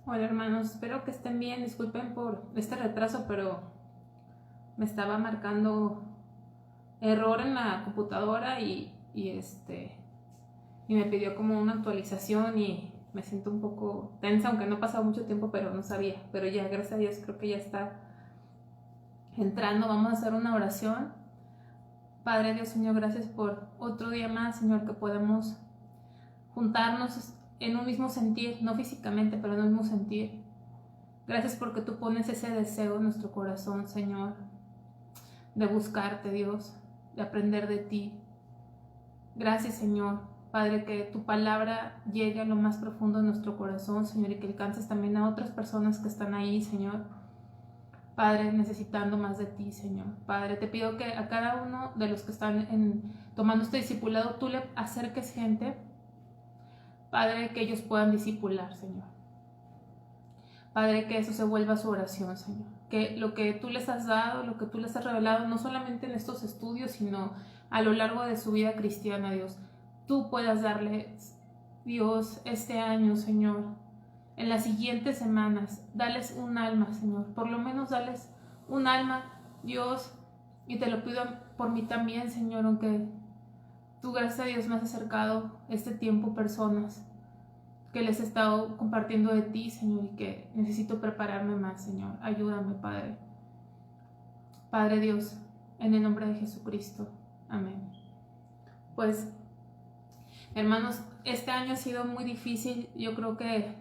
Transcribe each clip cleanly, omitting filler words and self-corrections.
Hola hermanos, espero que estén bien. Disculpen por este retraso, pero me estaba marcando error en la computadora y me pidió como una actualización y me siento un poco tensa, aunque no ha pasado mucho tiempo, pero no sabía. Pero ya, gracias a Dios, creo que ya está entrando. Vamos a hacer una oración. Padre Dios, Señor, gracias por otro día más, Señor, que podemos juntarnos en un mismo sentir, no físicamente, pero en un mismo sentir. Gracias porque tú pones ese deseo en nuestro corazón, Señor, de buscarte, Dios, de aprender de ti. Gracias, Señor, Padre, que tu palabra llegue a lo más profundo de nuestro corazón, Señor, y que alcances también a otras personas que están ahí, Señor. Padre, necesitando más de ti, Señor. Padre, te pido que a cada uno de los que están tomando este discipulado, tú le acerques gente, Padre, que ellos puedan discipular, Señor. Padre, que eso se vuelva su oración, Señor. Que lo que tú les has dado, lo que tú les has revelado, no solamente en estos estudios, sino a lo largo de su vida cristiana, Dios, tú puedas darles, Dios, este año, Señor, en las siguientes semanas, dales un alma, Señor. Por lo menos dales un alma, Dios, y te lo pido por mí también, Señor, aunque tú, gracias a Dios, me has acercado este tiempo personas que les he estado compartiendo de ti, Señor, y que necesito prepararme más, Señor. Ayúdame, Padre. Padre Dios, en el nombre de Jesucristo. Amén. Pues, hermanos, este año ha sido muy difícil. Yo creo que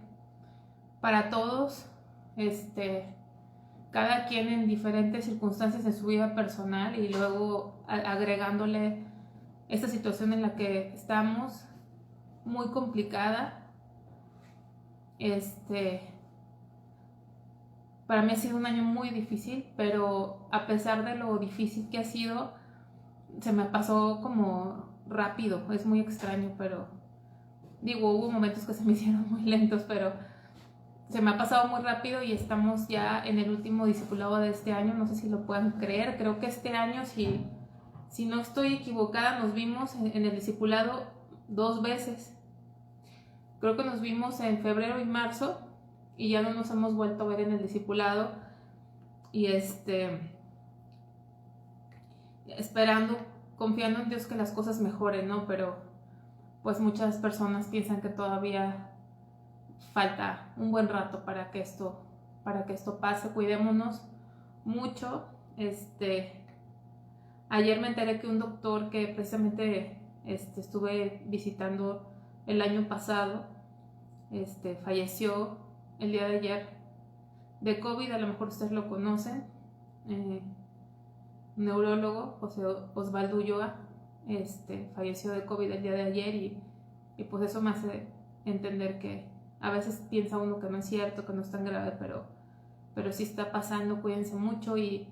para todos, cada quien en diferentes circunstancias de su vida personal y luego agregándole esta situación en la que estamos, muy complicada. Para mí ha sido un año muy difícil, pero a pesar de lo difícil que ha sido, se me pasó como rápido. Es muy extraño, pero digo, hubo momentos que se me hicieron muy lentos, pero se me ha pasado muy rápido y estamos ya en el último discipulado de este año. No sé si lo puedan creer. Creo que este año, si no estoy equivocada, nos vimos en el discipulado 2 veces. Creo que nos vimos en febrero y marzo y ya no nos hemos vuelto a ver en el discipulado. Y esperando, confiando en Dios que las cosas mejoren, ¿no? Pero pues muchas personas piensan que todavía falta un buen rato para que esto pase. Cuidémonos mucho. Ayer me enteré que un doctor que precisamente estuve visitando el año pasado, falleció el día de ayer de COVID. A lo mejor ustedes lo conocen, neurólogo José Osvaldo Ulloa. falleció de COVID el día de ayer y pues eso me hace entender que a veces piensa uno que no es cierto, que no es tan grave, pero sí está pasando. Cuídense mucho y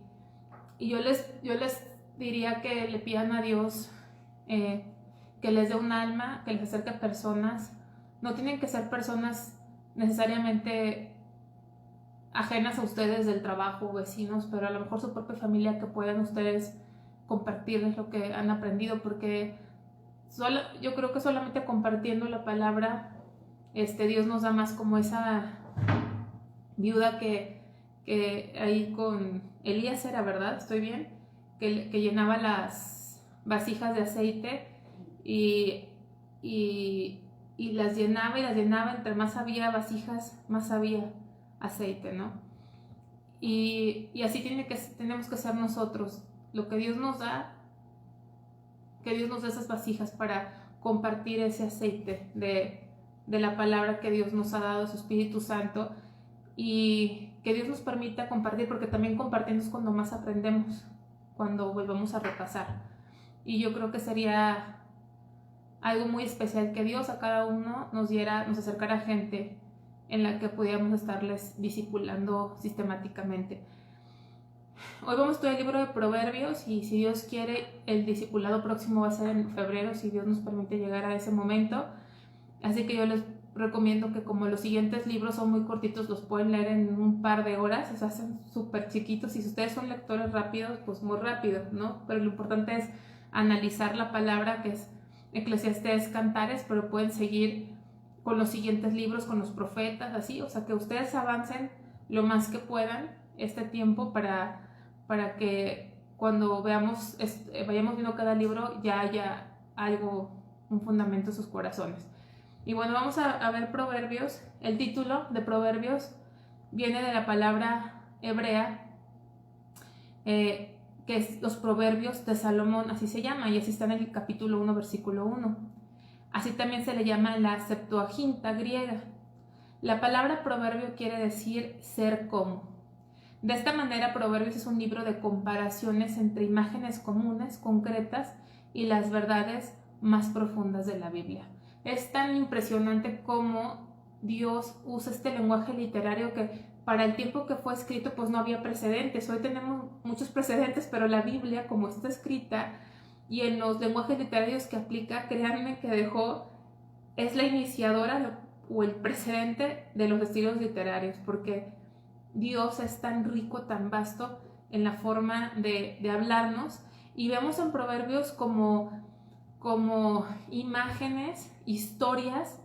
yo les diría que le pidan a Dios que les dé un alma, que les acerque a personas. No tienen que ser personas necesariamente ajenas a ustedes del trabajo, vecinos, pero a lo mejor su propia familia, que puedan ustedes compartirles lo que han aprendido, porque yo creo que solamente compartiendo la palabra, Dios nos da más, como esa viuda que ahí con Elías era, ¿verdad? ¿Estoy bien? Que llenaba las vasijas de aceite y las llenaba y las llenaba. Entre más había vasijas, más había aceite, ¿no? Y así tenemos que ser nosotros. Lo que Dios nos da, que Dios nos dé esas vasijas para compartir ese aceite de la palabra que Dios nos ha dado, su Espíritu Santo, y que Dios nos permita compartir, porque también compartiendo es cuando más aprendemos, cuando volvemos a repasar. Y yo creo que sería algo muy especial que Dios a cada uno nos acercara a gente en la que pudiéramos estarles discipulando sistemáticamente. Hoy vamos a estudiar el libro de Proverbios y si Dios quiere, el discipulado próximo va a ser en febrero, si Dios nos permite llegar a ese momento. Así que yo les recomiendo que, como los siguientes libros son muy cortitos, los pueden leer en un par de horas, se hacen súper chiquitos, y si ustedes son lectores rápidos, pues muy rápido, ¿no? Pero lo importante es analizar la palabra, que es Eclesiastés, Cantares, pero pueden seguir con los siguientes libros, con los profetas, así, o sea, que ustedes avancen lo más que puedan este tiempo para que cuando vayamos viendo cada libro ya haya algo, un fundamento en sus corazones. Y bueno, vamos a ver Proverbios. El título de Proverbios viene de la palabra hebrea, que es los Proverbios de Salomón, así se llama, y así está en el capítulo 1, versículo 1. Así también se le llama la Septuaginta griega. La palabra proverbio quiere decir ser como. De esta manera, Proverbios es un libro de comparaciones entre imágenes comunes, concretas, y las verdades más profundas de la Biblia. Es tan impresionante cómo Dios usa este lenguaje literario que para el tiempo que fue escrito pues no había precedentes. Hoy tenemos muchos precedentes, pero la Biblia, como está escrita y en los lenguajes literarios que aplica, créanme que es la iniciadora o el precedente de los estilos literarios, porque Dios es tan rico, tan vasto en la forma de hablarnos, y vemos en Proverbios como imágenes, historias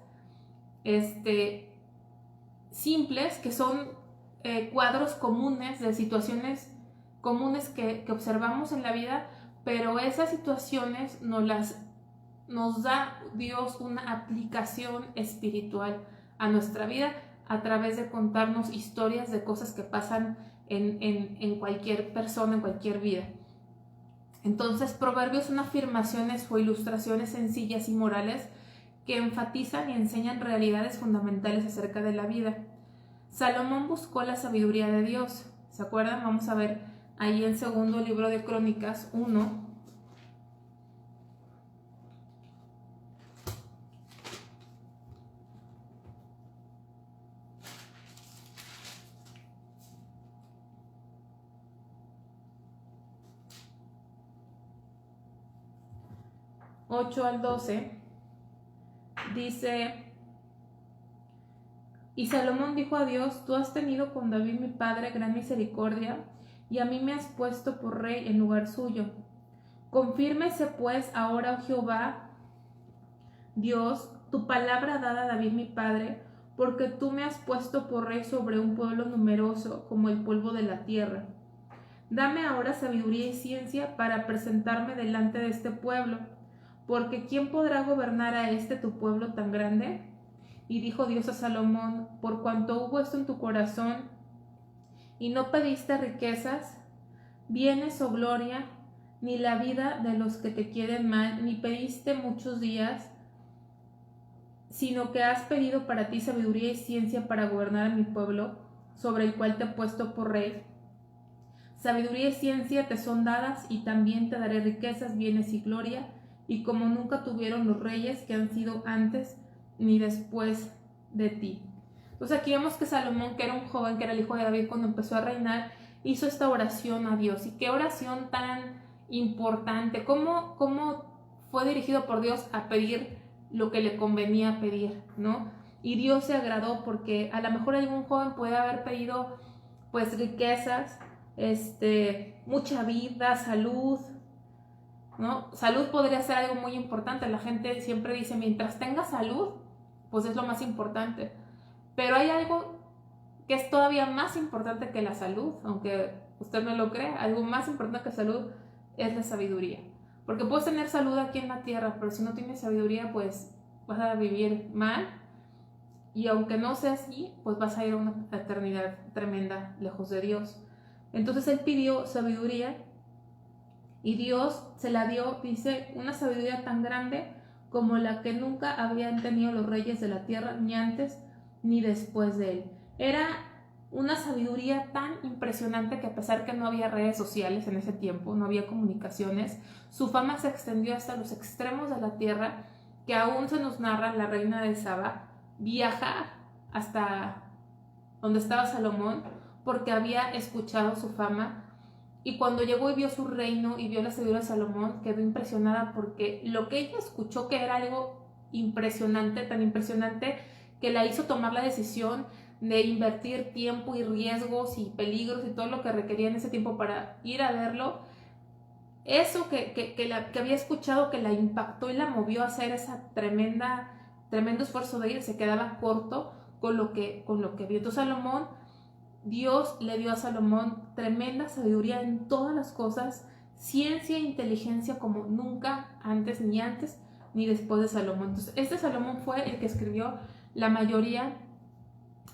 simples, que son cuadros comunes de situaciones comunes que observamos en la vida, pero esas situaciones nos da Dios una aplicación espiritual a nuestra vida a través de contarnos historias de cosas que pasan en cualquier persona, en cualquier vida. Entonces, Proverbios son afirmaciones o ilustraciones sencillas y morales que enfatizan y enseñan realidades fundamentales acerca de la vida. Salomón buscó la sabiduría de Dios. ¿Se acuerdan? Vamos a ver ahí en segundo libro de Crónicas 1. ...8 al 12... dice: y Salomón dijo a Dios: tú has tenido con David mi padre gran misericordia, y a mí me has puesto por rey en lugar suyo. Confírmese pues ahora, oh Jehová Dios, tu palabra dada a David mi padre, porque tú me has puesto por rey sobre un pueblo numeroso como el polvo de la tierra. Dame ahora sabiduría y ciencia para presentarme delante de este pueblo, porque ¿quién podrá gobernar a tu pueblo tan grande? Y dijo Dios a Salomón: por cuanto hubo esto en tu corazón, y no pediste riquezas, bienes o gloria, ni la vida de los que te quieren mal, ni pediste muchos días, sino que has pedido para ti sabiduría y ciencia para gobernar a mi pueblo, sobre el cual te he puesto por rey. Sabiduría y ciencia te son dadas, y también te daré riquezas, bienes y gloria, y como nunca tuvieron los reyes que han sido antes ni después de ti. Entonces aquí vemos que Salomón, que era un joven, que era el hijo de David cuando empezó a reinar, hizo esta oración a Dios. Y qué oración tan importante, cómo fue dirigido por Dios a pedir lo que le convenía pedir, ¿no? Y Dios se agradó, porque a lo mejor algún joven puede haber pedido pues riquezas, mucha vida, salud, ¿no? Salud podría ser algo muy importante. La gente siempre dice, mientras tenga salud, pues es lo más importante. Pero hay algo que es todavía más importante que la salud, aunque usted no lo cree. Algo más importante que salud es la sabiduría. Porque puedes tener salud aquí en la tierra, pero si no tienes sabiduría, pues vas a vivir mal. Y aunque no sea así, pues vas a ir a una eternidad tremenda lejos de Dios. Entonces él pidió sabiduría y Dios se la dio, dice, una sabiduría tan grande como la que nunca habían tenido los reyes de la tierra, ni antes ni después de él. Era una sabiduría tan impresionante que, a pesar que no había redes sociales en ese tiempo, no había comunicaciones, su fama se extendió hasta los extremos de la tierra, que aún se nos narra la reina de Saba viajar hasta donde estaba Salomón porque había escuchado su fama. Y cuando llegó y vio su reino y vio la sabiduría de Salomón, quedó impresionada, porque lo que ella escuchó, que era algo impresionante, tan impresionante, que la hizo tomar la decisión de invertir tiempo y riesgos y peligros y todo lo que requería en ese tiempo para ir a verlo. Eso que había escuchado, que la impactó y la movió a hacer esa tremendo esfuerzo de ir, se quedaba corto con lo que vio. Entonces Salomón, Dios le dio a Salomón tremenda sabiduría en todas las cosas, ciencia e inteligencia como nunca antes ni después de Salomón. Entonces Salomón fue el que escribió la mayoría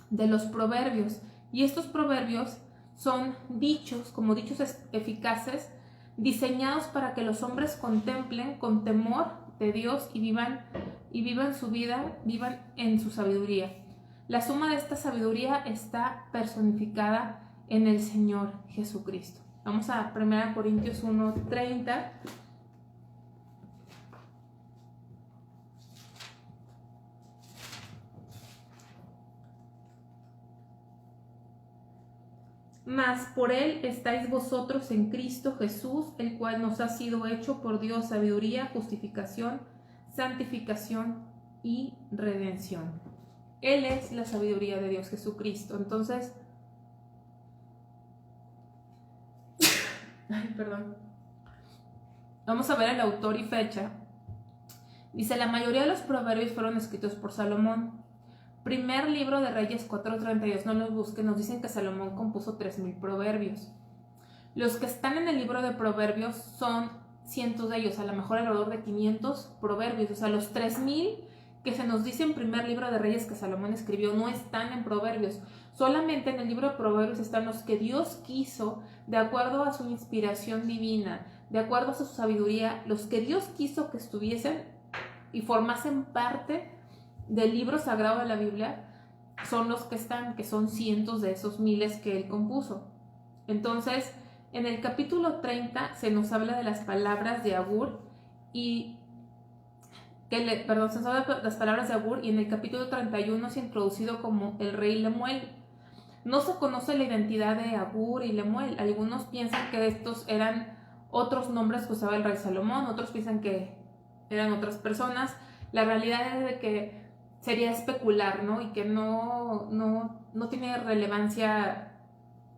de los proverbios, y estos proverbios son dichos, como dichos eficaces, diseñados para que los hombres contemplen con temor de Dios y vivan su vida, vivan en su sabiduría. La suma de esta sabiduría está personificada en el Señor Jesucristo. Vamos a 1 Corintios 1:30. Mas por él estáis vosotros en Cristo Jesús, el cual nos ha sido hecho por Dios sabiduría, justificación, santificación y redención. Él es la sabiduría de Dios, Jesucristo. Entonces, perdón. Vamos a ver el autor y fecha. Dice, la mayoría de los proverbios fueron escritos por Salomón. Primer libro de Reyes 4:32, no los busquen, nos dicen que Salomón compuso 3000 proverbios. Los que están en el libro de proverbios son cientos de ellos, a lo mejor alrededor de 500 proverbios. O sea, los 3000 que se nos dice en primer libro de Reyes que Salomón escribió no están en proverbios. Solamente en el libro de proverbios están los que Dios quiso, de acuerdo a su inspiración divina, de acuerdo a su sabiduría, los que Dios quiso que estuviesen y formasen parte del libro sagrado de la Biblia, son los que están, que son cientos de esos miles que él compuso. Entonces, en el capítulo 30 se nos habla de las palabras de Agur y se nos habla de las palabras de Agur, y en el capítulo 31 es introducido como el rey Lemuel. No se conoce la identidad de Agur y Lemuel. Algunos piensan que estos eran otros nombres que usaba el rey Salomón, otros piensan que eran otras personas. La realidad es de que sería especular, ¿no? Y que no tiene relevancia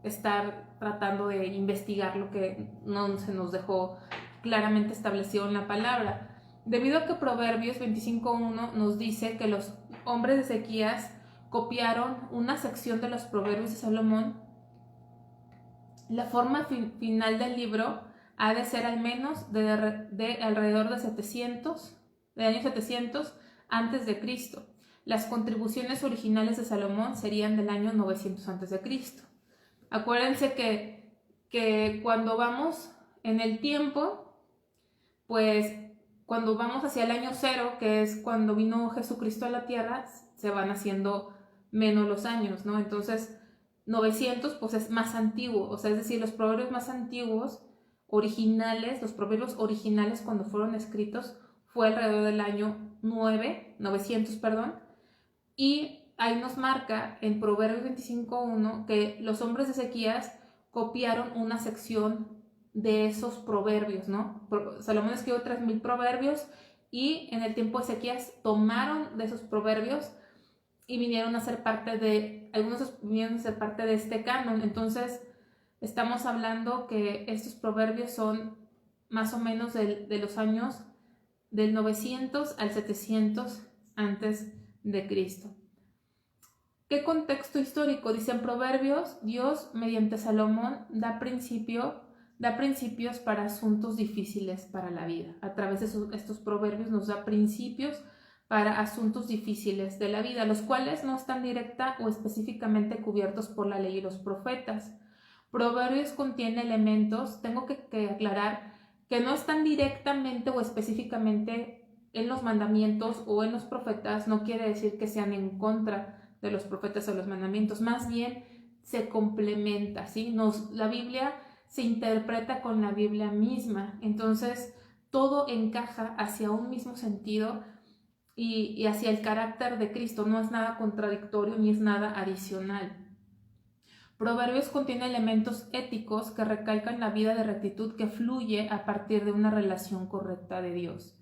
estar tratando de investigar lo que no se nos dejó claramente establecido en la palabra. Debido a que Proverbios 25:1 nos dice que los hombres de Ezequías copiaron una sección de los Proverbios de Salomón, la forma final del libro ha de ser al menos de alrededor de año 700 antes de Cristo. Las contribuciones originales de Salomón serían del año 900 antes de Cristo. Acuérdense que cuando vamos en el tiempo, pues cuando vamos hacia el año 0, que es cuando vino Jesucristo a la tierra, se van haciendo menos los años, ¿no? Entonces 900 pues es más antiguo, o sea, es decir, los proverbios más antiguos, originales, los proverbios originales cuando fueron escritos fue alrededor del año 900, perdón, y ahí nos marca en Proverbios 25:1 que los hombres de Ezequías copiaron una sección de esos proverbios, ¿no? Salomón escribió 3000 proverbios y en el tiempo de Ezequías tomaron de esos proverbios y vinieron a ser parte de, algunos vinieron a ser parte de este canon. Entonces, estamos hablando que estos proverbios son más o menos de los años del 900 al 700 antes de Cristo. ¿Qué contexto histórico? Dicen Proverbios, Dios mediante Salomón da principios para asuntos difíciles para la vida. A través de estos proverbios nos da principios para asuntos difíciles de la vida, los cuales no están directa o específicamente cubiertos por la ley y los profetas. Proverbios contiene elementos, tengo que aclarar, que no están directamente o específicamente en los mandamientos o en los profetas. No quiere decir que sean en contra de los profetas o los mandamientos, más bien se complementa, ¿sí? La Biblia se interpreta con la Biblia misma, entonces todo encaja hacia un mismo sentido y hacia el carácter de Cristo, no es nada contradictorio ni es nada adicional. Proverbios contiene elementos éticos que recalcan la vida de rectitud que fluye a partir de una relación correcta de Dios.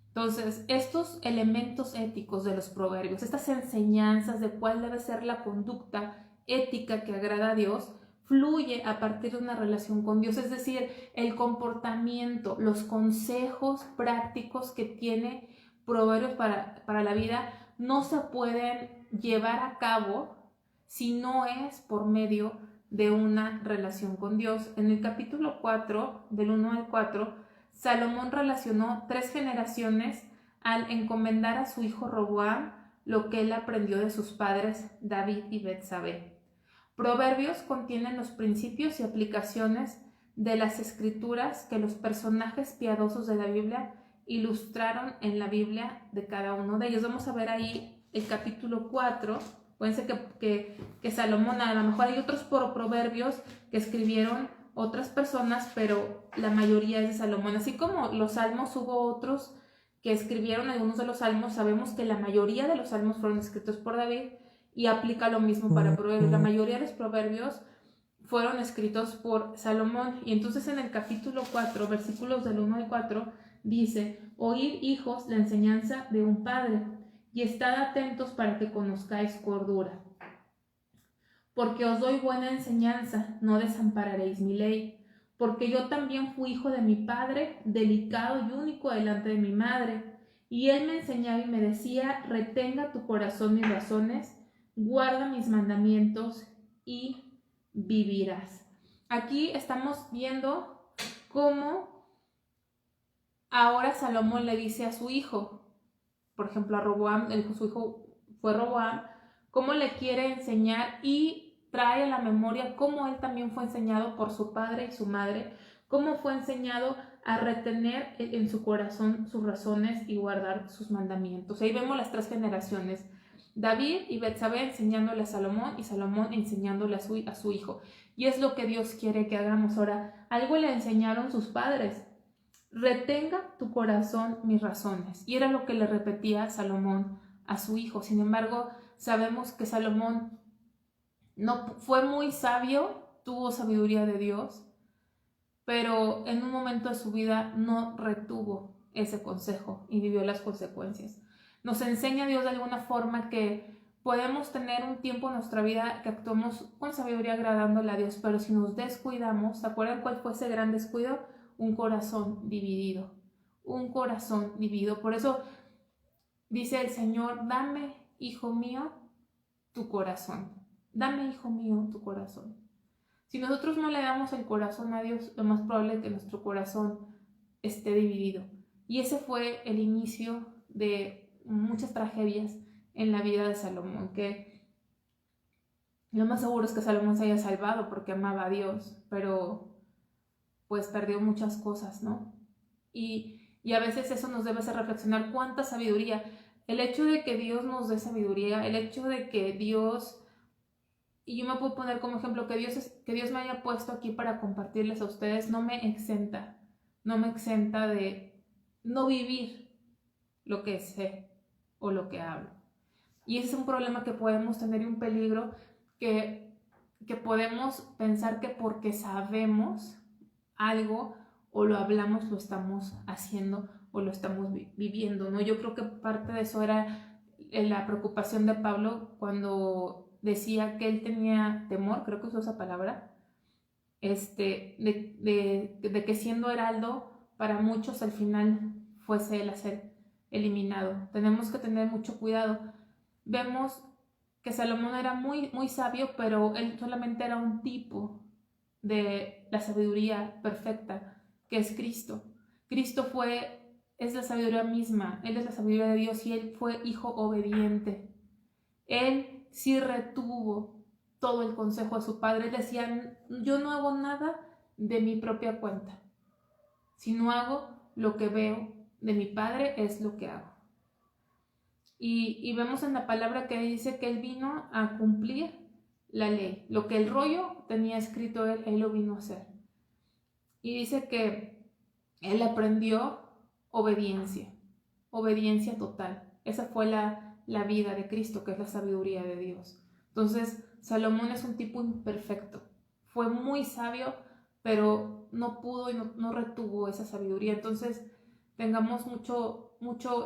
Entonces, estos elementos éticos de los proverbios, estas enseñanzas de cuál debe ser la conducta ética que agrada a Dios, fluye a partir de una relación con Dios, es decir, el comportamiento, los consejos prácticos que tiene Proverbios para la vida no se pueden llevar a cabo si no es por medio de una relación con Dios. En el capítulo 4, del 1 al 4, Salomón relacionó 3 generaciones al encomendar a su hijo Roboam lo que él aprendió de sus padres David y Betsabé. Proverbios contienen los principios y aplicaciones de las escrituras que los personajes piadosos de la Biblia ilustraron en la Biblia de cada uno de ellos. Vamos a ver ahí el capítulo 4. Pueden que Salomón, a lo mejor hay otros proverbios que escribieron otras personas, pero la mayoría es de Salomón. Así como los salmos, hubo otros que escribieron algunos de los salmos. Sabemos que la mayoría de los salmos fueron escritos por David y aplica lo mismo para proverbios. La mayoría de los proverbios fueron escritos por Salomón. Y entonces en el capítulo 4, versículos del 1 al 4, dice: oíd, hijos, la enseñanza de un padre, y estad atentos para que conozcáis cordura. Porque os doy buena enseñanza, no desampararéis mi ley. Porque yo también fui hijo de mi padre, delicado y único delante de mi madre. Y él me enseñaba y me decía: retenga tu corazón mis razones, guarda mis mandamientos y vivirás. Aquí estamos viendo cómo ahora Salomón le dice a su hijo, por ejemplo a Roboam, su hijo fue Roboam, cómo le quiere enseñar y trae a la memoria cómo él también fue enseñado por su padre y su madre, cómo fue enseñado a retener en su corazón sus razones y guardar sus mandamientos. Ahí vemos las 3 generaciones, David y Betsabé enseñándole a Salomón y Salomón enseñándole a su hijo. Y es lo que Dios quiere que hagamos. Ahora, algo le enseñaron sus padres: retenga tu corazón mis razones. Y era lo que le repetía Salomón a su hijo. Sin embargo, sabemos que Salomón no fue muy sabio, tuvo sabiduría de Dios, pero en un momento de su vida no retuvo ese consejo y vivió las consecuencias. Nos enseña Dios de alguna forma que podemos tener un tiempo en nuestra vida que actuamos con sabiduría agradándole a Dios, pero si nos descuidamos, ¿se acuerdan cuál fue ese gran descuido? Un corazón dividido, un corazón dividido. Por eso dice el Señor: dame, hijo mío, tu corazón. Dame, hijo mío, tu corazón. Si nosotros no le damos el corazón a Dios, lo más probable es que nuestro corazón esté dividido. Y ese fue el inicio de muchas tragedias en la vida de Salomón, que lo más seguro es que Salomón se haya salvado porque amaba a Dios, pero pues perdió muchas cosas, ¿no? Y a veces eso nos debe hacer reflexionar cuánta sabiduría. El hecho de que Dios nos dé sabiduría, el hecho de que Dios... Y yo me puedo poner como ejemplo que Dios me haya puesto aquí para compartirles a ustedes, no me exenta de no vivir lo que sé o lo que hablo. Y ese es un problema que podemos tener y un peligro que podemos pensar que porque sabemos algo o lo hablamos, lo estamos haciendo o lo estamos viviendo, ¿no? Yo creo que parte de eso era la preocupación de Pablo cuando decía que él tenía temor, creo que usó esa palabra, de que siendo heraldo para muchos al final fuese él a ser eliminado. Tenemos que tener mucho cuidado. Vemos que Salomón era muy, muy sabio, pero él solamente era un tipo de la sabiduría perfecta, que es Cristo. Cristo es la sabiduría misma, Él es la sabiduría de Dios y Él fue hijo obediente. Él sí retuvo todo el consejo de su padre. Él decía, yo no hago nada de mi propia cuenta. Si no hago lo que veo de mi padre, es lo que hago. Y vemos en la palabra que dice que Él vino a cumplir la ley. Lo que el rollo tenía escrito Él lo vino a hacer. Y dice que Él aprendió obediencia total. Esa fue la vida de Cristo, que es la sabiduría de Dios. Entonces, Salomón es un tipo imperfecto. Fue muy sabio, pero no pudo y no retuvo esa sabiduría. Entonces, tengamos mucho,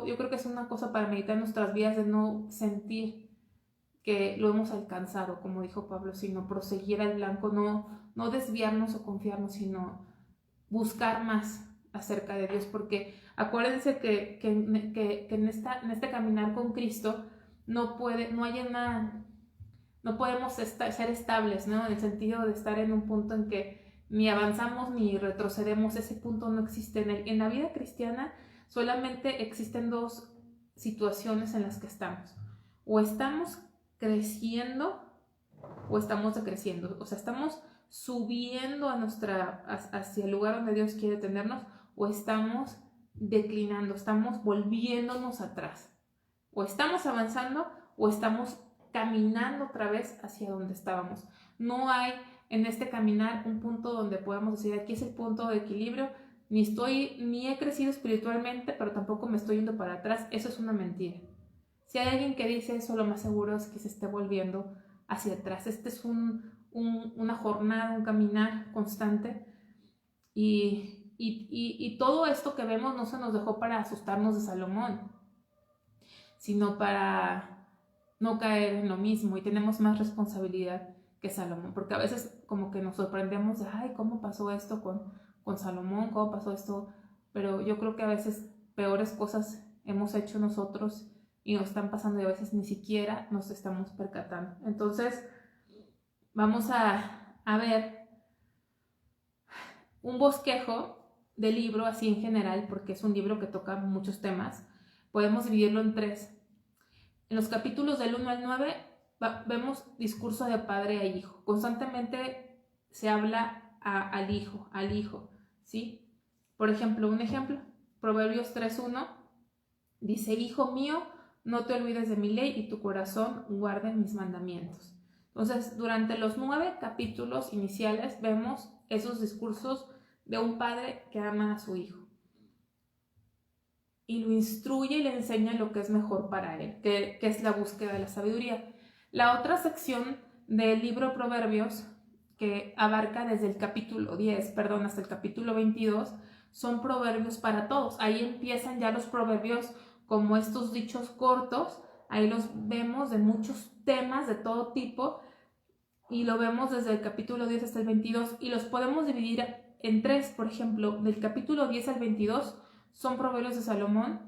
yo creo que es una cosa para meditar en nuestras vidas, de no sentir que lo hemos alcanzado, como dijo Pablo, sino proseguir al blanco, no desviarnos o confiarnos, sino buscar más acerca de Dios, porque acuérdense que en este caminar con Cristo no podemos ser estables, ¿no? En el sentido de estar en un punto en que ni avanzamos ni retrocedemos. Ese punto no existe. En la vida cristiana solamente existen dos situaciones en las que estamos. O estamos creciendo o estamos decreciendo. O sea, estamos subiendo hacia el lugar donde Dios quiere tenernos, o estamos declinando, estamos volviéndonos atrás. O estamos avanzando o estamos caminando otra vez hacia donde estábamos. No hay en este caminar un punto donde podamos decir, aquí es el punto de equilibrio, ni he crecido espiritualmente, pero tampoco me estoy yendo para atrás. Eso es una mentira. Si hay alguien que dice eso, lo más seguro es que se esté volviendo hacia atrás. Este es una jornada, un caminar constante, y todo esto que vemos no se nos dejó para asustarnos de Salomón, sino para no caer en lo mismo, y tenemos más responsabilidad que Salomón, porque a veces como que nos sorprendemos de, ay, ¿cómo pasó esto con Salomón? ¿Cómo pasó esto? Pero yo creo que a veces peores cosas hemos hecho nosotros y nos están pasando, y a veces ni siquiera nos estamos percatando. Entonces vamos a ver un bosquejo del libro así en general, porque es un libro que toca muchos temas. Podemos dividirlo en 3. En los capítulos del 1 al 9 vemos discurso de padre a hijo. Constantemente se habla al hijo, ¿sí? Por ejemplo, Proverbios 3:1 dice, hijo mío, no te olvides de mi ley y tu corazón guarde mis mandamientos. Entonces, durante los 9 capítulos iniciales vemos esos discursos de un padre que ama a su hijo y lo instruye y le enseña lo que es mejor para él, que es la búsqueda de la sabiduría. La otra sección del libro Proverbios, que abarca desde el capítulo 10, hasta el capítulo 22, son proverbios para todos. Ahí empiezan ya los proverbios como estos dichos cortos. Ahí los vemos de muchos temas de todo tipo, y lo vemos desde el capítulo 10 hasta el 22, y los podemos dividir en 3. Por ejemplo, del capítulo 10 al 22 son proverbios de Salomón.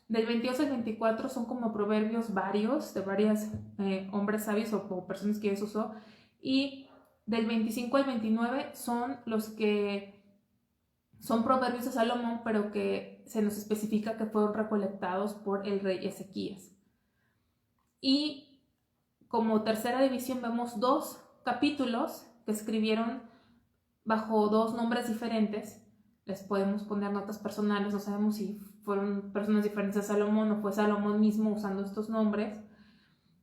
Del 22 al 24 son como proverbios varios, de varios hombres sabios o personas que Dios usó. Y del 25 al 29 son los que son proverbios de Salomón, pero que se nos especifica que fueron recolectados por el rey Ezequías. Y como tercera división vemos 2 capítulos que escribieron bajo 2 nombres diferentes. Les podemos poner notas personales, no sabemos si fueron personas diferentes a Salomón o fue Salomón mismo usando estos nombres,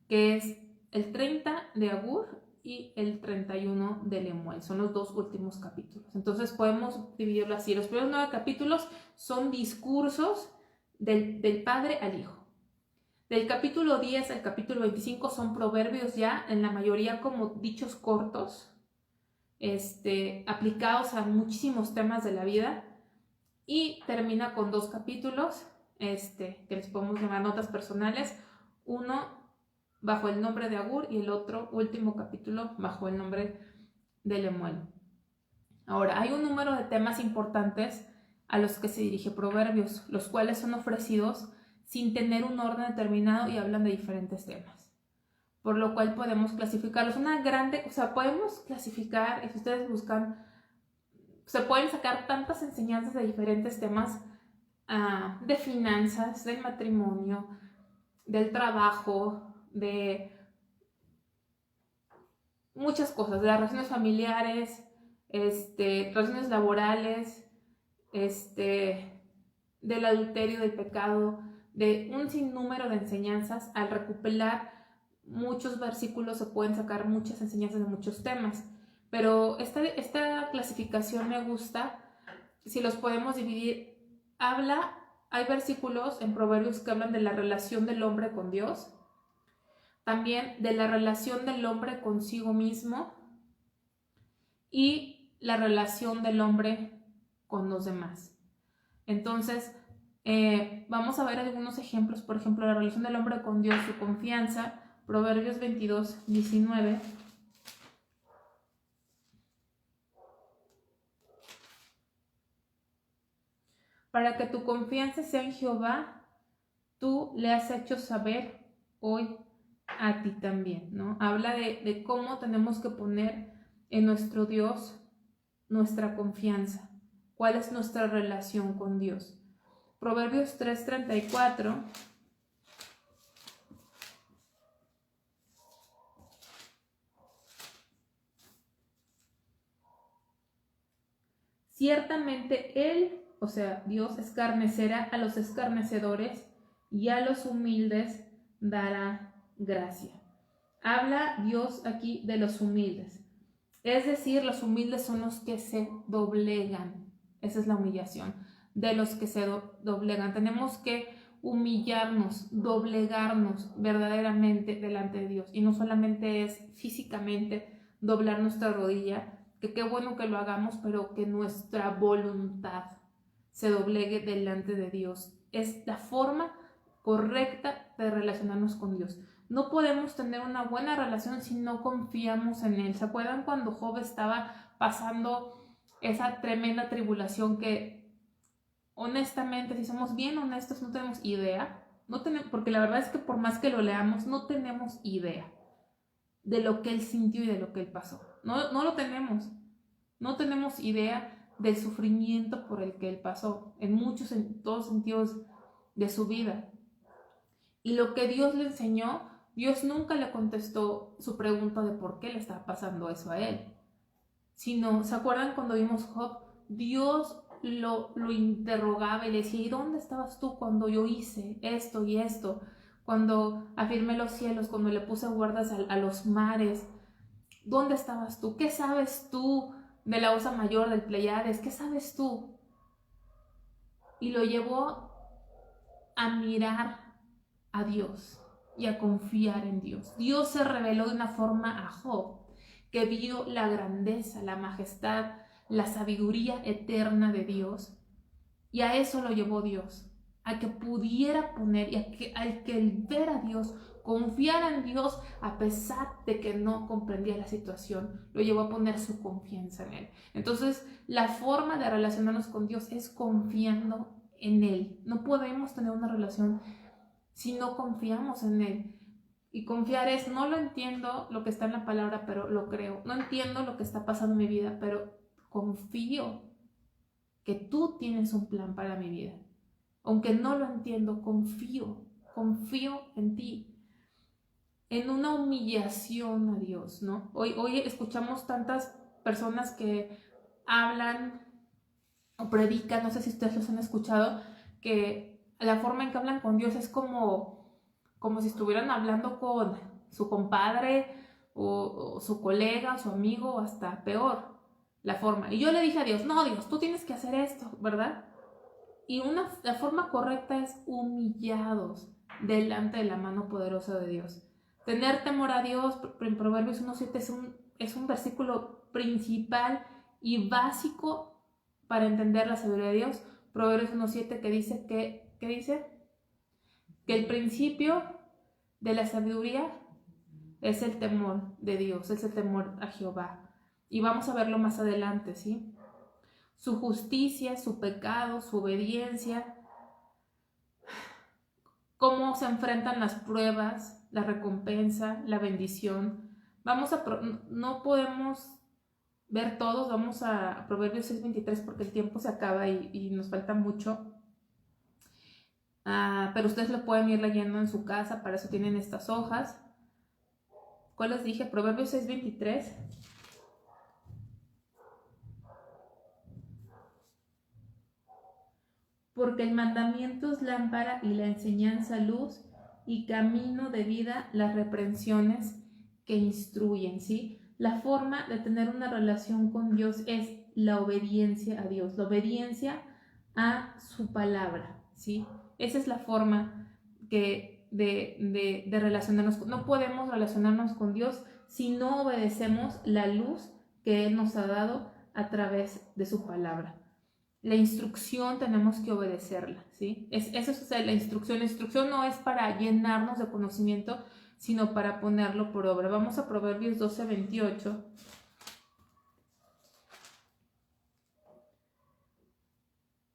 que es el 30 de Agur y el 31 de Lemuel. Son los 2 últimos capítulos. Entonces podemos dividirlo así. Los primeros 9 capítulos son discursos del Padre al Hijo. Del capítulo 10 al capítulo 25 son proverbios ya, en la mayoría como dichos cortos, aplicados a muchísimos temas de la vida, y termina con 2 capítulos, que les podemos llamar notas personales, uno bajo el nombre de Agur y el otro último capítulo bajo el nombre de Lemuel. Ahora, hay un número de temas importantes a los que se dirige Proverbios, los cuales son ofrecidos sin tener un orden determinado y hablan de diferentes temas, por lo cual podemos clasificarlos. Podemos clasificar, y si ustedes buscan, se pueden sacar tantas enseñanzas de diferentes temas, de finanzas, del matrimonio, del trabajo, de muchas cosas, de las relaciones familiares, relaciones laborales, del adulterio, del pecado, de un sinnúmero de enseñanzas. Al recopilar muchos versículos se pueden sacar muchas enseñanzas de muchos temas, pero esta clasificación me gusta. Si los podemos dividir, hay versículos en Proverbios que hablan de la relación del hombre con Dios, también de la relación del hombre consigo mismo y la relación del hombre con los demás. Entonces, vamos a ver algunos ejemplos. Por ejemplo, la relación del hombre con Dios, su confianza, Proverbios 22, 19. Para que tu confianza sea en Jehová, tú le has hecho saber hoy a ti también, ¿no? Habla de cómo tenemos que poner en nuestro Dios nuestra confianza, cuál es nuestra relación con Dios. Proverbios 3:34. Ciertamente Él, o sea, Dios, escarnecerá a los escarnecedores y a los humildes dará gracia. Habla Dios aquí de los humildes. Es decir, los humildes son los que se doblegan. Esa es la humillación, de los que se doblegan. Tenemos que humillarnos, doblegarnos verdaderamente delante de Dios. Y no solamente es físicamente doblar nuestra rodilla, que qué bueno que lo hagamos, pero que nuestra voluntad se doblegue delante de Dios. Es la forma correcta de relacionarnos con Dios. No podemos tener una buena relación si no confiamos en Él. ¿Se acuerdan cuando Job estaba pasando esa tremenda tribulación que, honestamente, si somos bien honestos, no tenemos idea? Porque la verdad es que por más que lo leamos, no tenemos idea de lo que Él sintió y de lo que Él pasó. No lo tenemos. No tenemos idea del sufrimiento por el que Él pasó, en todos sentidos de su vida. Y lo que Dios le enseñó, Dios nunca le contestó su pregunta de por qué le estaba pasando eso a él. Sino, ¿se acuerdan cuando vimos Job? Dios lo interrogaba y le decía, ¿y dónde estabas tú cuando yo hice esto y esto? Cuando afirmé los cielos, cuando le puse guardas a los mares. ¿Dónde estabas tú? ¿Qué sabes tú de la Osa Mayor, del Pleiades? ¿Qué sabes tú? Y lo llevó a mirar a Dios y a confiar en Dios. Dios se reveló de una forma a Job, que vio la grandeza, la majestad, la sabiduría eterna de Dios, y a eso lo llevó Dios, a que pudiera poner y al que el ver a Dios, confiar en Dios a pesar de que no comprendía la situación, lo llevó a poner su confianza en Él. Entonces, la forma de relacionarnos con Dios es confiando en Él. No podemos tener una relación si no confiamos en Él. Y confiar es, no lo entiendo lo que está en la palabra, pero lo creo. No entiendo lo que está pasando en mi vida, pero confío que tú tienes un plan para mi vida. Aunque no lo entiendo, confío en ti. En una humillación a Dios, ¿no? Hoy escuchamos tantas personas que hablan o predican, no sé si ustedes los han escuchado, que la forma en que hablan con Dios es como si estuvieran hablando con su compadre o su colega, su amigo, o hasta peor la forma. Y yo le dije a Dios, no, Dios, tú tienes que hacer esto, ¿verdad? la forma correcta es humillados delante de la mano poderosa de Dios. Tener temor a Dios, en Proverbios 1:7 es un versículo principal y básico para entender la sabiduría de Dios. Proverbios 1:7 que dice que el principio de la sabiduría es el temor de Dios, es el temor a Jehová. Y vamos a verlo más adelante, ¿sí? Su justicia, su pecado, su obediencia, cómo se enfrentan las pruebas, la recompensa, la bendición. No podemos ver todos, vamos a Proverbios 6:23 porque el tiempo se acaba y nos falta mucho. Pero ustedes lo pueden ir leyendo en su casa, para eso tienen estas hojas. ¿Cuál les dije? Proverbios 6:23. Porque el mandamiento es lámpara y la enseñanza luz, y camino de vida las reprensiones que instruyen, ¿sí? La forma de tener una relación con Dios es la obediencia a Dios, la obediencia a su palabra, ¿sí? Esa es la forma de relacionarnos. No podemos relacionarnos con Dios si no obedecemos la luz que Él nos ha dado a través de su palabra. La instrucción tenemos que obedecerla, ¿sí? Eso es la instrucción. La instrucción no es para llenarnos de conocimiento, sino para ponerlo por obra. Vamos a Proverbios 12:28.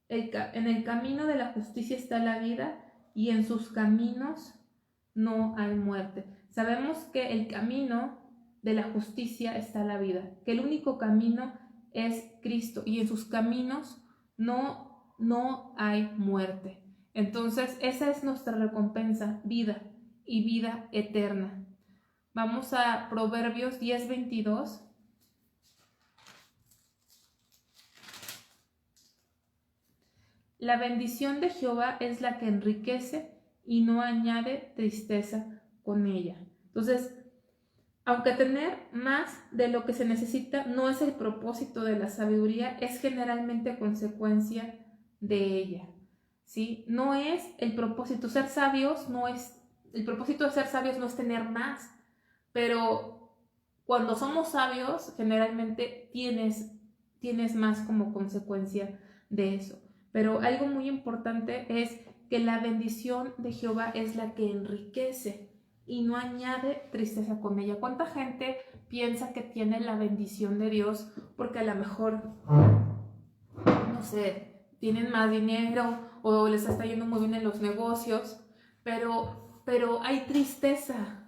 En el camino de la justicia está la vida, y en sus caminos no hay muerte. Sabemos que el camino de la justicia está la vida, que el único camino es Cristo, y en sus caminos no hay muerte. Entonces, esa es nuestra recompensa, vida y vida eterna. Vamos a Proverbios 10:22. La bendición de Jehová es la que enriquece y no añade tristeza con ella. Entonces, aunque tener más de lo que se necesita no es el propósito de la sabiduría, es generalmente consecuencia de ella, ¿sí? No es el propósito. Ser sabios no es, el propósito de ser sabios no es tener más, pero cuando somos sabios, generalmente tienes más como consecuencia de eso. Pero algo muy importante es que la bendición de Jehová es la que enriquece y no añade tristeza con ella. ¿Cuánta gente piensa que tiene la bendición de Dios porque a lo mejor, no sé, tienen más dinero o les está yendo muy bien en los negocios, pero hay tristeza?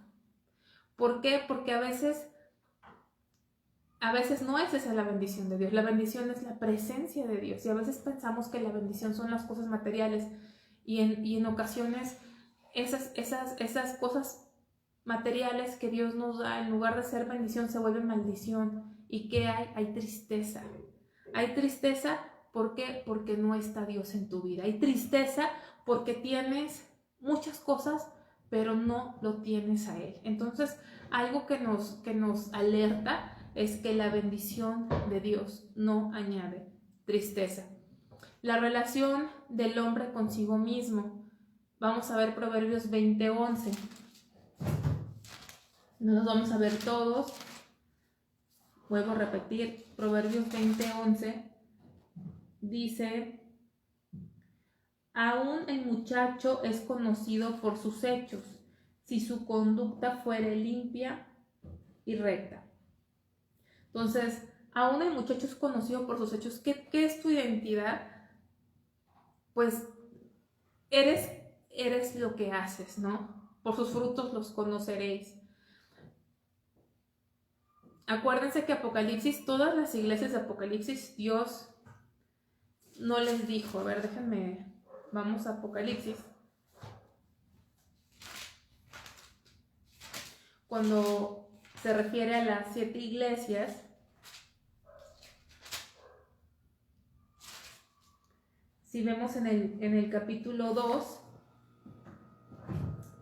¿Por qué? Porque a veces no es esa la bendición de Dios. La bendición es la presencia de Dios, y a veces pensamos que la bendición son las cosas materiales, y en ocasiones esas cosas materiales que Dios nos da, en lugar de ser bendición, se vuelven maldición. ¿Y qué hay? Hay tristeza. Hay tristeza, ¿por qué? Porque no está Dios en tu vida. Hay tristeza porque tienes muchas cosas, pero no lo tienes a Él. Entonces, algo que nos alerta es que la bendición de Dios no añade tristeza. La relación del hombre consigo mismo. Vamos a ver Proverbios 20:11. No los vamos a ver todos. Vuelvo a repetir, Proverbios 20:11 dice: aún el muchacho es conocido por sus hechos, si su conducta fuere limpia y recta. Entonces, aún el muchacho es conocido por sus hechos. ¿Qué es tu identidad? Pues eres lo que haces, ¿no? Por sus frutos los conoceréis. Acuérdense que Apocalipsis, todas las iglesias de Apocalipsis, Dios no les dijo, a ver, déjenme, vamos a Apocalipsis. Cuando se refiere a las 7 iglesias, si vemos en el capítulo 2,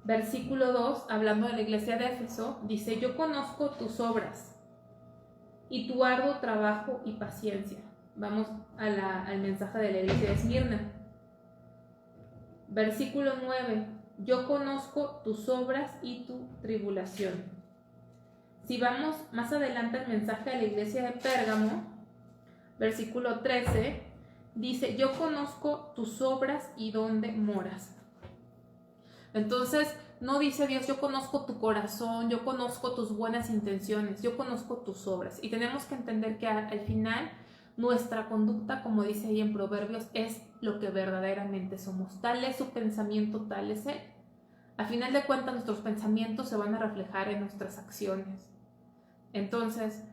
versículo 2, hablando de la iglesia de Éfeso, dice: yo conozco tus obras y tu arduo trabajo y paciencia. Vamos al mensaje de la iglesia de Esmirna. Versículo 9. Yo conozco tus obras y tu tribulación. Si vamos más adelante al mensaje de la iglesia de Pérgamo, versículo 13, dice, yo conozco tus obras y dónde moras. Entonces, no dice Dios, yo conozco tu corazón, yo conozco tus buenas intenciones, yo conozco tus obras. Y tenemos que entender que al final nuestra conducta, como dice ahí en Proverbios, es lo que verdaderamente somos. Tal es su pensamiento, tal es él. Al final de cuentas, nuestros pensamientos se van a reflejar en nuestras acciones. Entonces,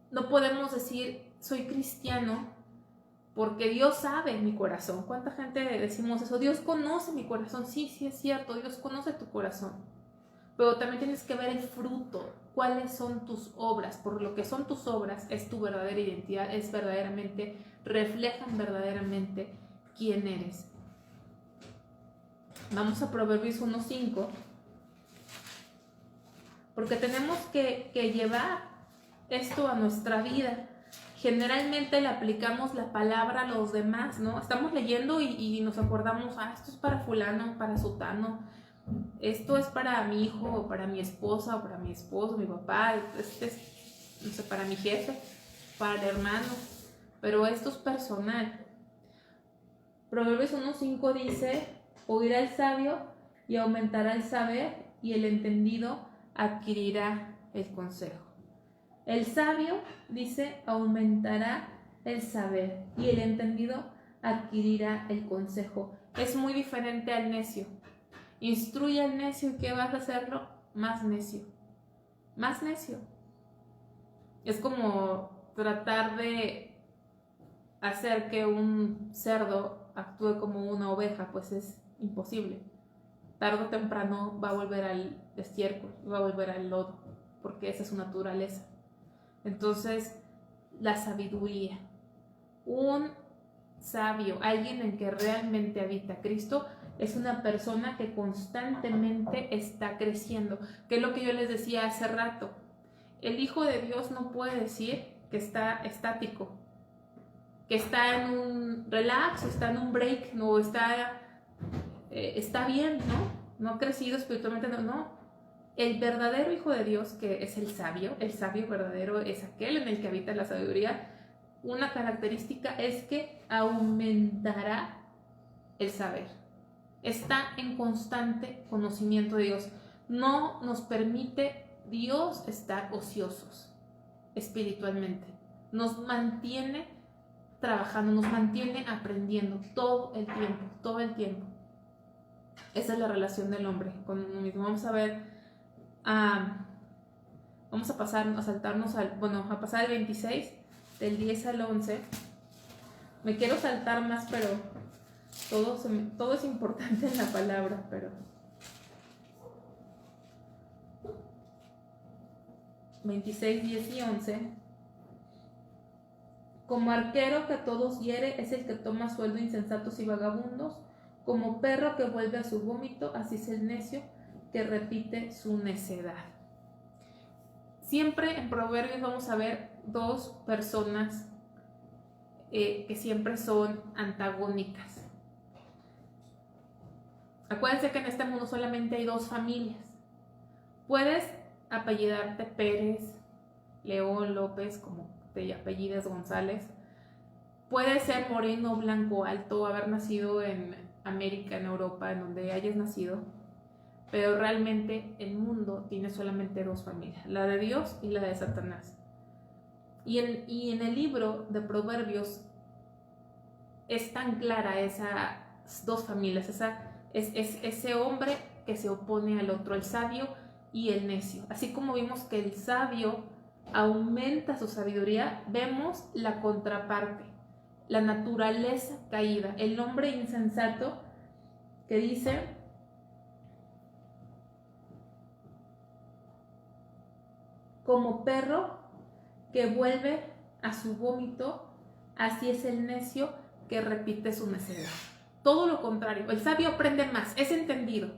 no podemos decir, soy cristiano, porque Dios sabe mi corazón. ¿Cuánta gente decimos eso? Dios conoce mi corazón. Sí, sí es cierto, Dios conoce tu corazón. Pero también tienes que ver el fruto. ¿Cuáles son tus obras? Por lo que son tus obras, es tu verdadera identidad, reflejan verdaderamente quién eres. Vamos a Proverbios 1:5. Porque tenemos que llevar esto a nuestra vida. Generalmente le aplicamos la palabra a los demás, ¿no? Estamos leyendo y nos acordamos, esto es para fulano, para sutano, esto es para mi hijo, o para mi esposa, o para mi esposo, mi papá, este es, no sé, para mi jefe, para el hermano, pero esto es personal. Proverbios 1:5 dice, oirá el sabio y aumentará el saber, y el entendido adquirirá el consejo. El sabio, dice, aumentará el saber, y el entendido adquirirá el consejo. Es muy diferente al necio. Instruye al necio, ¿y qué vas a hacerlo? Más necio. Más necio. Es como tratar de hacer que un cerdo actúe como una oveja, pues es imposible. Tarde o temprano va a volver al estiércol, va a volver al lodo, porque esa es su naturaleza. Entonces, la sabiduría. Un sabio, alguien en que realmente habita Cristo, es una persona que constantemente está creciendo, que es lo que yo les decía hace rato. El Hijo de Dios no puede decir que está estático, que está en un relax, está en un break, no está bien, ¿no? No ha crecido espiritualmente, no. El verdadero Hijo de Dios, que es el sabio verdadero, es aquel en el que habita la sabiduría. Una característica es que aumentará el saber. Está en constante conocimiento de Dios. No nos permite Dios estar ociosos espiritualmente. Nos mantiene trabajando, nos mantiene aprendiendo todo el tiempo. Esa es la relación del hombre con uno mismo. Vamos a ver, vamos a pasar el 26, del 10 al 11. Me quiero saltar más, pero todo es importante en la palabra, pero 26, 10 y 11. Como arquero que a todos hiere es el que toma sueldo insensatos y vagabundos. Como perro que vuelve a su vómito, así es el necio que repite su necedad. Siempre en Proverbios vamos a ver dos personas que siempre son antagónicas. Acuérdense que en este mundo solamente hay dos familias. Puedes apellidarte Pérez, León, López, como te apellidas González. Puedes ser moreno, blanco, alto, haber nacido en América, en Europa, en donde hayas nacido. Pero realmente el mundo tiene solamente dos familias, la de Dios y la de Satanás. Y en el libro de Proverbios es tan clara esas dos familias, ese hombre que se opone al otro, el sabio y el necio. Así como vimos que el sabio aumenta su sabiduría, vemos la contraparte, la naturaleza caída, el hombre insensato que dice: como perro que vuelve a su vómito, así es el necio que repite su necedad. Todo lo contrario, el sabio aprende más, es entendido.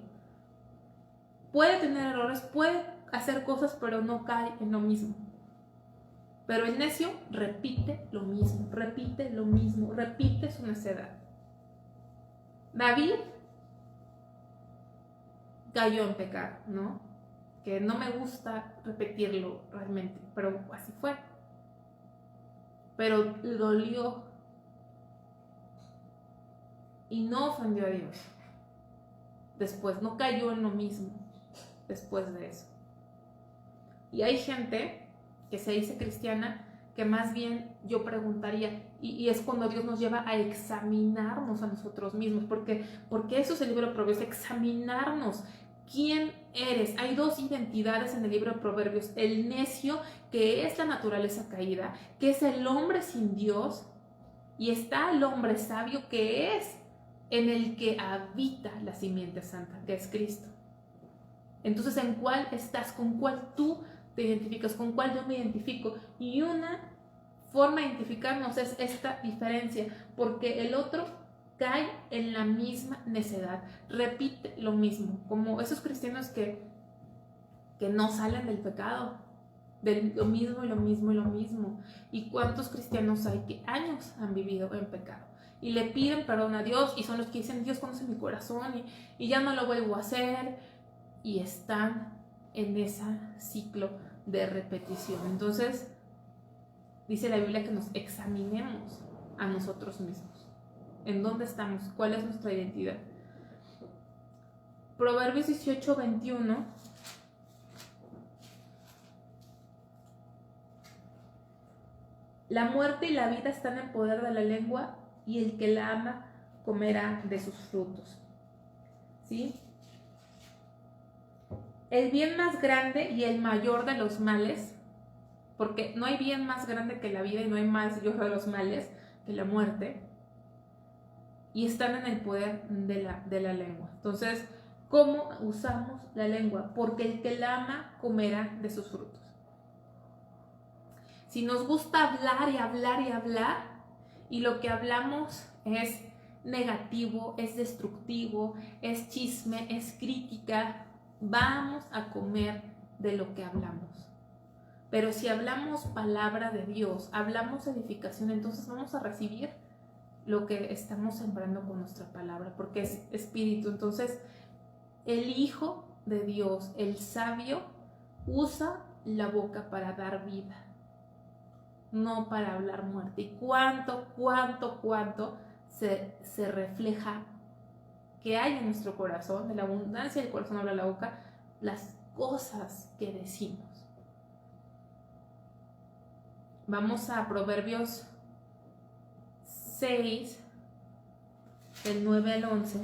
Puede tener errores, puede hacer cosas, pero no cae en lo mismo. Pero el necio repite lo mismo, repite su necedad. David cayó en pecado, ¿no? Que no me gusta repetirlo realmente, pero así fue. Pero le dolió y no ofendió a Dios. Después no cayó en lo mismo después de eso. Y hay gente que se dice cristiana que más bien yo preguntaría, y es cuando Dios nos lleva a examinarnos a nosotros mismos, porque eso es el libro de Proverbios, examinarnos. ¿Quién eres? Hay dos identidades en el libro de Proverbios: el necio, que es la naturaleza caída, que es el hombre sin Dios, y está el hombre sabio, que es en el que habita la simiente santa, que es Cristo. Entonces, ¿en cuál estás? ¿Con cuál tú te identificas? ¿Con cuál yo me identifico? Y una forma de identificarnos es esta diferencia, porque el otro cae en la misma necedad, repite lo mismo, como esos cristianos que no salen del pecado, de lo mismo y lo mismo y lo mismo. ¿Y cuántos cristianos hay que años han vivido en pecado y le piden perdón a Dios, y son los que dicen: Dios conoce mi corazón y ya no lo vuelvo a hacer, y están en ese ciclo de repetición? Entonces dice la Biblia que nos examinemos a nosotros mismos. ¿En dónde estamos? ¿Cuál es nuestra identidad? Proverbios 18:21 La muerte y la vida están en poder de la lengua, y el que la ama comerá de sus frutos. ¿Sí? El bien más grande y el mayor de los males, porque no hay bien más grande que la vida y no hay mayor de los males que la muerte, y están en el poder de la lengua. Entonces, ¿cómo usamos la lengua? Porque el que la ama comerá de sus frutos. Si nos gusta hablar y hablar y hablar, y lo que hablamos es negativo, es destructivo, es chisme, es crítica, vamos a comer de lo que hablamos. Pero si hablamos palabra de Dios, hablamos edificación, entonces vamos a recibir lo que estamos sembrando con nuestra palabra, porque es espíritu. Entonces, el Hijo de Dios, el sabio, usa la boca para dar vida, no para hablar muerte. Y cuánto se refleja que hay en nuestro corazón, de la abundancia del corazón habla la boca, las cosas que decimos. Vamos a Proverbios 6, del 9 al 11.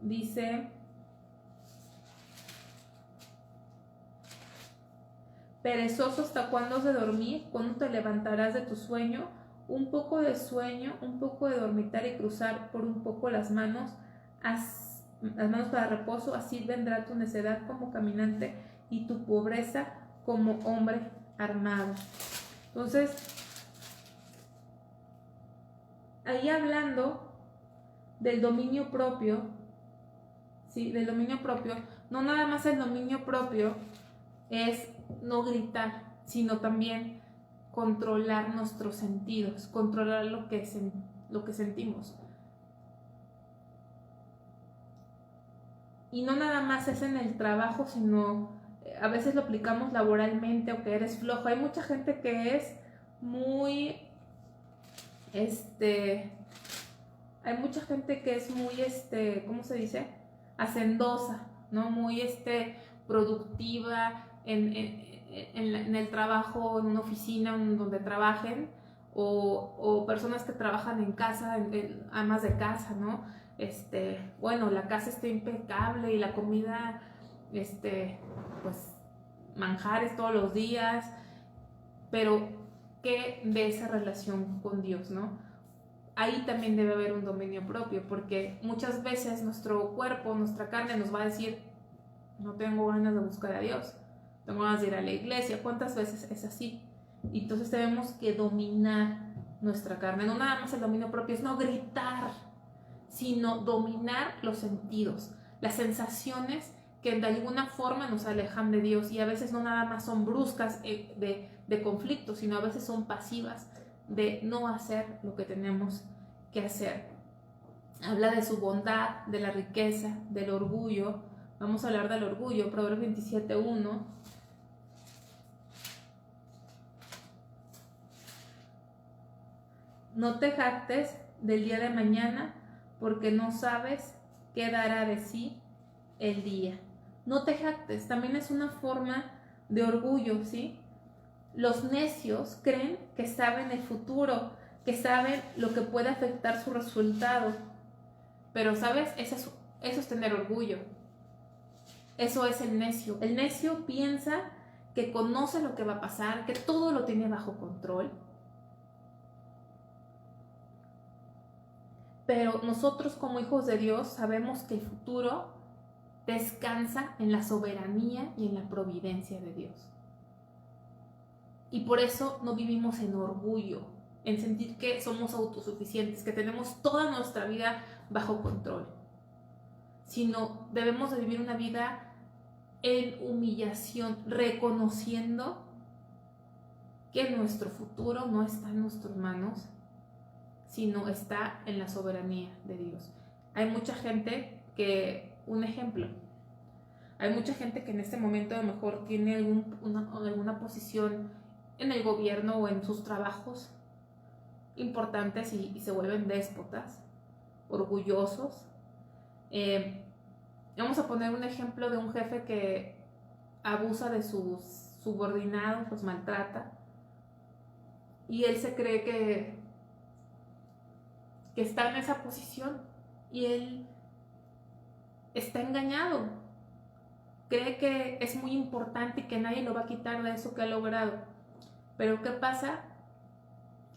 Dice: perezoso, ¿hasta cuándo has de dormir? ¿Cuándo te levantarás de tu sueño? Un poco de sueño, un poco de dormitar y cruzar por un poco las manos para reposo, así vendrá tu necedad como caminante y tu pobreza como hombre armado. Entonces, ahí hablando del dominio propio, ¿sí? Del dominio propio, no nada más el dominio propio es no gritar, sino también controlar nuestros sentidos, controlar lo que sentimos. Y no nada más es en el trabajo, sino a veces lo aplicamos laboralmente, o que eres flojo. Hay mucha gente que es muy, hay mucha gente que es muy, ¿cómo se dice? Hacendosa, ¿no? Muy, productiva en el trabajo, en una oficina donde trabajen, o personas que trabajan en casa, amas de casa, ¿no? Bueno, la casa está impecable y la comida, pues, manjares todos los días, pero ¿qué de esa relación con Dios, no? Ahí también debe haber un dominio propio, porque muchas veces nuestro cuerpo, nuestra carne nos va a decir: no tengo ganas de buscar a Dios, tengo ganas de ir a la iglesia. ¿Cuántas veces es así? Y entonces tenemos que dominar nuestra carne. No nada más el dominio propio es no gritar, sino dominar los sentidos, las sensaciones que de alguna forma nos alejan de Dios, y a veces no nada más son bruscas de conflicto, sino a veces son pasivas de no hacer lo que tenemos que hacer. Habla de su bondad, de la riqueza, del orgullo. Vamos a hablar del orgullo, Proverbios 27:1. No te jactes del día de mañana, porque no sabes qué dará de sí el día. No te jactes, también es una forma de orgullo, ¿sí? Los necios creen que saben el futuro, que saben lo que puede afectar su resultado. Pero, ¿sabes? Eso es tener orgullo. Eso es el necio. El necio piensa que conoce lo que va a pasar, que todo lo tiene bajo control. Pero nosotros como hijos de Dios sabemos que el futuro descansa en la soberanía y en la providencia de Dios. Y por eso no vivimos en orgullo, en sentir que somos autosuficientes, que tenemos toda nuestra vida bajo control, sino debemos de vivir una vida en humillación, reconociendo que nuestro futuro no está en nuestras manos, sino está en la soberanía de Dios. Hay mucha gente que, un ejemplo, hay mucha gente que en este momento a lo mejor tiene alguna posición en el gobierno o en sus trabajos importantes y se vuelven déspotas, orgullosos. Vamos a poner un ejemplo de un jefe que abusa de sus subordinados, los maltrata, y él se cree que está en esa posición, y él está engañado. Cree que es muy importante y que nadie lo va a quitar de eso que ha logrado. Pero ¿qué pasa?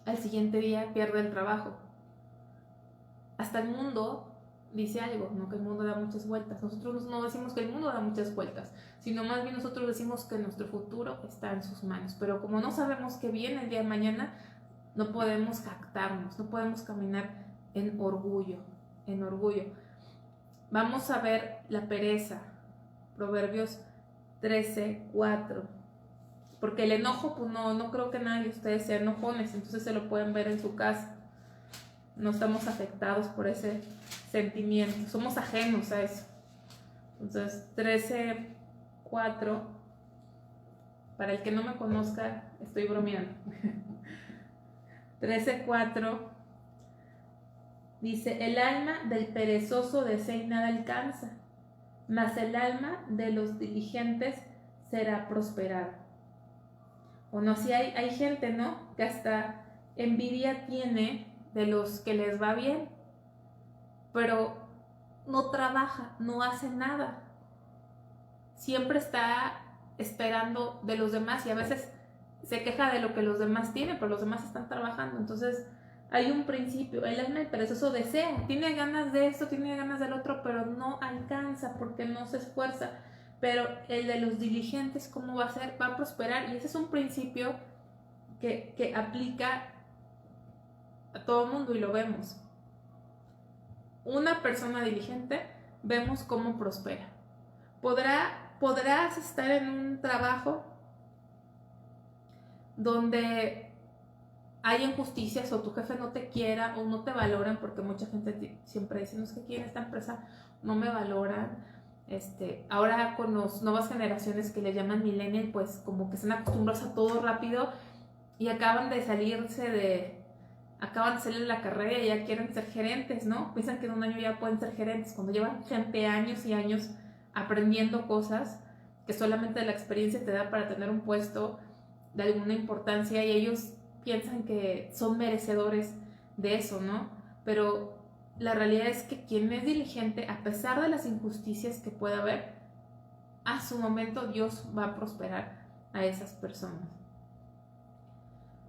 Al siguiente día pierde el trabajo. Hasta el mundo dice algo, no que el mundo da muchas vueltas. Nosotros no decimos que el mundo da muchas vueltas, sino más bien nosotros decimos que nuestro futuro está en sus manos. Pero como no sabemos qué viene el día de mañana, no podemos jactarnos, no podemos caminar en orgullo, Vamos a ver la pereza, Proverbios 13:4. Porque el enojo, pues no creo que nadie de ustedes sean enojones, entonces se lo pueden ver en su casa. No estamos afectados por ese sentimiento, somos ajenos a eso. Entonces, 13:4, para el que no me conozca, estoy bromeando. 13:4 dice: el alma del perezoso desea y nada alcanza, mas el alma de los diligentes será prosperada. Bueno, sí hay gente, ¿no?, que hasta envidia tiene de los que les va bien, pero no trabaja, no hace nada. Siempre está esperando de los demás y a veces se queja de lo que los demás tienen, pero los demás están trabajando. Entonces hay un principio: el alma del perezoso desea, tiene ganas de esto, tiene ganas del otro, pero no alcanza porque no se esfuerza. Pero el de los diligentes, ¿cómo va a ser? Va a prosperar. Y ese es un principio que aplica a todo el mundo y lo vemos. Una persona diligente, vemos cómo prospera. Podrás estar en un trabajo donde hay injusticias, o tu jefe no te quiera o no te valoran, porque mucha gente siempre dice: no, es que aquí en esta empresa no me valoran. Ahora con las nuevas generaciones que le llaman millennial, pues como que están acostumbrados a todo rápido y acaban de salir de la carrera y ya quieren ser gerentes, ¿no? Piensan que en un año ya pueden ser gerentes, cuando llevan gente años y años aprendiendo cosas que solamente la experiencia te da para tener un puesto de alguna importancia, y ellos piensan que son merecedores de eso, ¿no? Pero la realidad es que quien es diligente, a pesar de las injusticias que pueda haber, a su momento Dios va a prosperar a esas personas.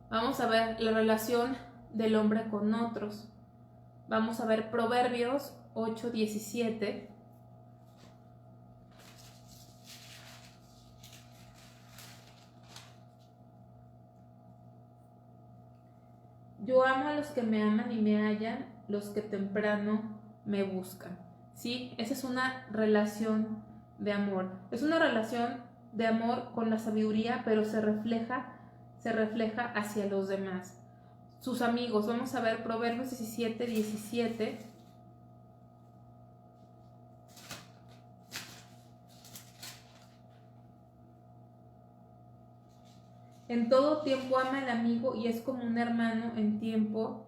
Vamos a ver la relación del hombre con otros. Vamos a ver Proverbios 8:17. Yo amo a los que me aman y me hallan, los que temprano me buscan. ¿Sí? Esa es una relación de amor. Es una relación de amor con la sabiduría, pero se refleja hacia los demás. Sus amigos, vamos a ver Proverbios 17:17. En todo tiempo ama al amigo y es como un hermano en tiempo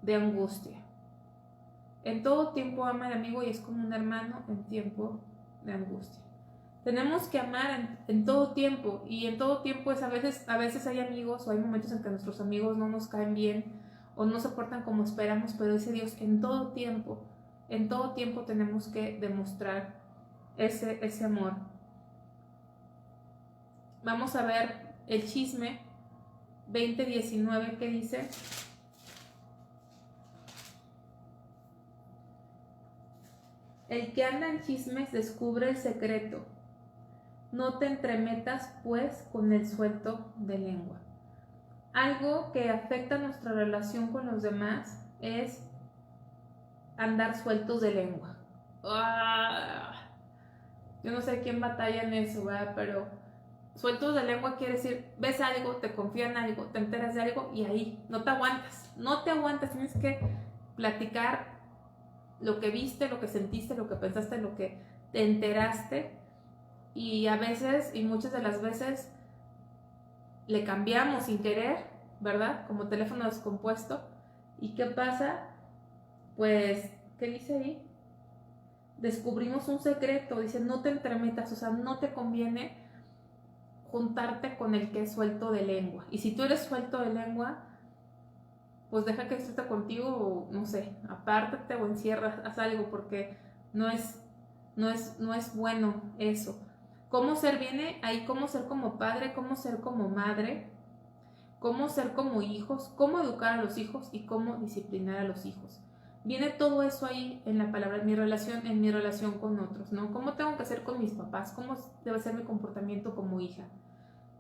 de angustia. En todo tiempo ama al amigo y es como un hermano en tiempo de angustia. Tenemos que amar en todo tiempo, y en todo tiempo es a veces hay amigos o hay momentos en que nuestros amigos no nos caen bien o no se portan como esperamos, pero dice Dios, en todo tiempo tenemos que demostrar ese amor. Vamos a ver el chisme 20:19 que dice: el que anda en chismes descubre el secreto. No te entremetas, pues, con el suelto de lengua. Algo que afecta nuestra relación con los demás es andar sueltos de lengua. Yo no sé quién batalla en eso, ¿verdad? Pero sueltos de lengua quiere decir, ves algo, te confían algo, te enteras de algo y ahí no te aguantas, tienes que platicar lo que viste, lo que sentiste, lo que pensaste, lo que te enteraste. Y a veces, y muchas de las veces, le cambiamos sin querer, ¿verdad? Como teléfono descompuesto. ¿Y qué pasa? Pues, ¿qué dice ahí? Descubrimos un secreto, dice, no te entremetas, o sea, no te conviene juntarte con el que es suelto de lengua. Y si tú eres suelto de lengua, pues deja que esté contigo, o no sé, apártate o encierras, haz algo, porque no es bueno eso. Cómo ser viene ahí, cómo ser como padre, cómo ser como madre, cómo ser como hijos, cómo educar a los hijos y cómo disciplinar a los hijos. Viene todo eso ahí en la palabra, en mi relación con otros, ¿no? ¿Cómo tengo que ser con mis papás? ¿Cómo debe ser mi comportamiento como hija?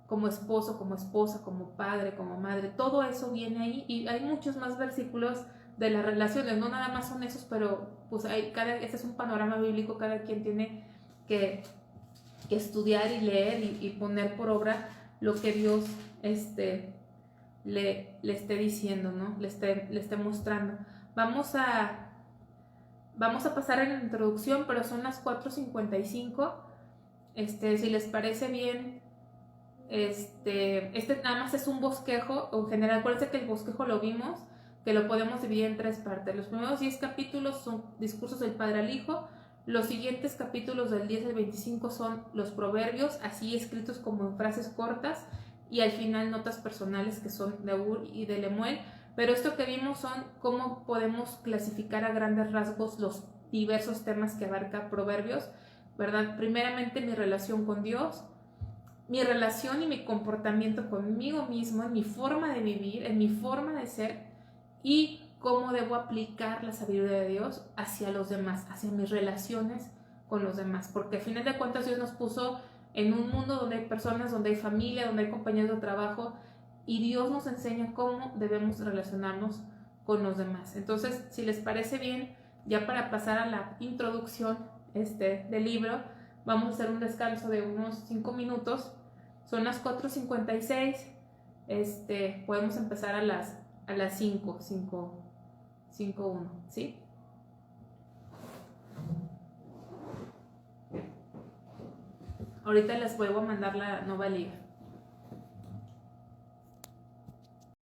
Como esposo, como esposa, como padre, como madre. Todo eso viene ahí, y hay muchos más versículos de las relaciones, no nada más son esos, pero pues este es un panorama bíblico, cada quien tiene que estudiar y leer y poner por obra lo que Dios le esté diciendo, ¿no? Le esté mostrando. Vamos a pasar en la introducción, pero son las 4:55. Si les parece bien, nada más es un bosquejo, o en general, acuérdense que el bosquejo lo vimos, que lo podemos dividir en 3 partes. Los primeros 10 capítulos son discursos del Padre al Hijo. Los siguientes capítulos del 10 al 25 son los proverbios, así escritos como en frases cortas, y al final notas personales que son de Ur y de Lemuel. Pero esto que vimos son cómo podemos clasificar a grandes rasgos los diversos temas que abarca Proverbios, ¿verdad? Primeramente, mi relación con Dios, mi relación y mi comportamiento conmigo mismo, en mi forma de vivir, en mi forma de ser, y cómo debo aplicar la sabiduría de Dios hacia los demás, hacia mis relaciones con los demás, porque al final de cuentas Dios nos puso en un mundo donde hay personas, donde hay familia, donde hay compañeros de trabajo, y Dios nos enseña cómo debemos relacionarnos con los demás. Entonces, si les parece bien, ya para pasar a la introducción del libro, vamos a hacer un descanso de unos 5 minutos. Son las 4:56. Podemos empezar a las 5:1, ¿sí? Ahorita les vuelvo a mandar la nueva liga.